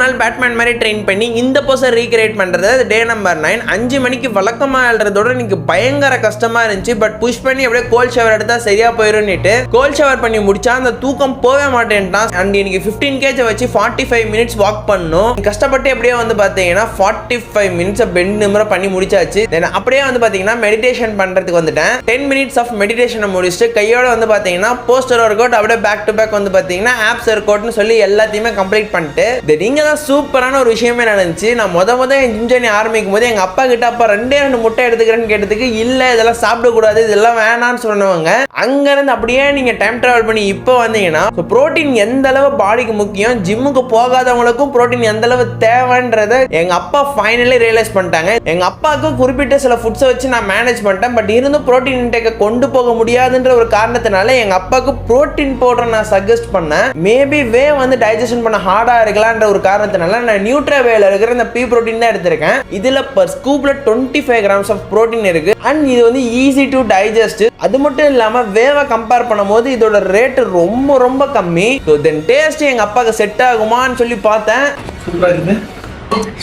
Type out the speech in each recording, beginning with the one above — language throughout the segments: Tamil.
நாள் பேட்மேன் மாதிரி ட்ரெயின் பண்ணி இந்த போஸை ரீக்ரியேட் பண்றது டே நம்பர் 9. 5 மணிக்கு வழக்கமா எழுறதோட எனக்கு பயங்கர கஷ்டமா இருந்துச்சு. பட் புஷ் பண்ணி அப்படியே கோல்ட் ஷவர் எடுத்தா சரியா போயிரும்னுட்டு கோல்ட் ஷவர் பண்ணி முடிச்சா அந்த தூக்கம் போவே மாட்டேன்ட்டான். அண்ட் எனக்கு 15 kg வச்சு 45 மினிட்ஸ் வாக் பண்ணணும். கஷ்டப்பட்டு அப்படியே வந்து பாத்தீங்கன்னா 45 மினிட்ஸ் பெண்ட் நிமிர பண்ணி முடிச்சாச்சு. தென் அப்படியே வந்து பாத்தீங்கன்னா மெடிடேஷன் பண்றதுக்கு வந்துட்டேன். 10 மினிட்ஸ் ஆஃப் மெடிடேஷனை முடிச்சுட்டு கையோட வந்து பாத்தீங்கன்னா போஸ்டர் ஒர்க் அவுட் அப்படியே பேக் டு பேக் வந்து பாத்தீங்கன்னா ஆப்ஸ் ஒர்க் அவுட்னு சொல்லி எல்லாத்தையுமே கம்ப்ளீட் பண்ணிட்டு நீங்க தான் சூப்பரான ஒரு விஷயமே நடந்துச்சு. நான் முத ஜிம் ஜர்னி ஆரம்பிக்கும் போது எங்க அப்பா கிட்ட அப்பா 2 முட்டை எடுத்துக்கிறேன்னு கேட்டதுக்கு இல்ல இதெல்லாம் சாப்பிடக்கூடாது இதெல்லாம் வேணான்னு சொன்னவங்க அங்க இருந்து அப்படியே நீங்க டைம் டிராவல் பண்ணி இப்போ வந்தீங்கன்னா புரோட்டீன் எந்த அளவு பாடிக்கு முக்கியம், ஜிம்முக்கு போகாதவங்களுக்கும் புரோட்டீன் எந்த அளவு தேவைன்றத எங்க அப்பா ஃபைனலி ரியலைஸ் பண்ணிட்டாங்க. எங்க அப்பாவுக்கு குறிப்பிட்ட சில ஃபுட்ஸை வச்சு நான் மேனேஜ் பண்ணிட்டேன். பட் இருந்தும் புரோட்டீன் இன்டேக்கை கொண்டு போக முடியாதுன்ற ஒரு காரணத்தினால எங்க அப்பாவுக்கு புரோட்டீன் பவுடர் நான் சஜஸ்ட் பண்ணேன். மேபி வே வந்து டைஜஷன் பண்ண ஹார்டா இருக்கலாம்ன்ற ஒரு காரணத்தினால நான் நியூட்ராவேல இருக்கிற இந்த பீ புரோட்டீன் தான் எடுத்திருக்கேன். இதுல பர் ஸ்கூப்ல 25 grams ஆஃப் புரோட்டீன் இருக்கு. அண்ட் இது வந்து ஈஸி டு டைஜஸ்ட். அது மட்டும் இல்லாம வேவை கம்பேர் பண்ணும்போது இதோட ரேட் ரொம்ப ரொம்ப கம்மி. தென் டேஸ்ட் எங்க அப்பாவுக்கு செட் ஆகுமான்னு சொல்லி பார்த்தேன்.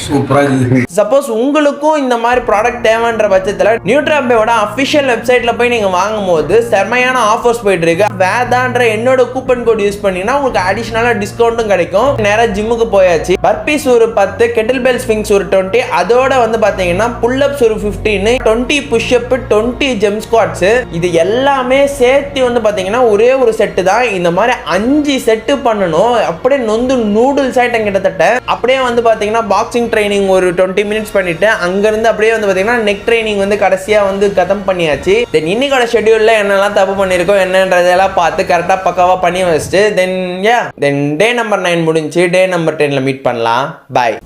சூப்பரா இருக்கு. சப்போஸ் உங்களுக்கும் இந்த மாதிரி ப்ராடக்ட் தேவைன்ற பட்சத்தில் நியூட்ராபேவோட அஃபிஷியல் வெப்சைட்ல போய் நீங்க வாங்கும்போது செமையான ஆஃபர்ஸ் போயிட்டு இருக்கு. வேதான்ற என்னோட கூப்பன் கோட் யூஸ் பண்ணீங்கன்னா உங்களுக்கு அடிஷனலா டிஸ்கவுண்ட்டும் கிடைக்கும். நேரா ஜிம்முக்கு போயாச்சு. பர்பீஸ் ஒரு 10, கெட்டில் பெல் ஸ்விங்ஸ் ஒரு 20, அதோட வந்து பாத்தீங்கன்னா புல் அப்ஸ் ஒரு 15, 20 புஷ் அப், 20 ஜெம் ஸ்குவாட்ஸ். இது எல்லாமே சேர்த்து வந்து பாத்தீங்கன்னா ஒரே ஒரு செட்டு தான். இந்த மாதிரி 5 செட்டு பண்ணணும். அப்படியே நொந்து நூடுல்ஸ் ஐட்டம் கிட்டத்தட்ட. அப்படியே வந்து பாத்தீங்கன்னா பாக்ஸிங் ட்ரைனிங் ஒரு 20 மினிட்ஸ் பண்ணிட்டு அங்கிருந்து அப்படியே வந்து பாத்தீங்கன்னா நெக் ட்ரைனிங் வந்து கடைசியா வந்து கதம் பண்ணியாச்சு. தென் இன்னைக்கோட ஷெட்யூல்ல என்னெல்லாம் தப்பு பண்ணிருக்கோம் என்னன்றதெல்லாம் பார்த்து கரெக்டா பக்காவா பண்ணி வச்சுட்டு தென் டே நம்பர் 9 முடிஞ்சு. டே நம்பர் 10ல மீட் பண்ணலாம். பாய்.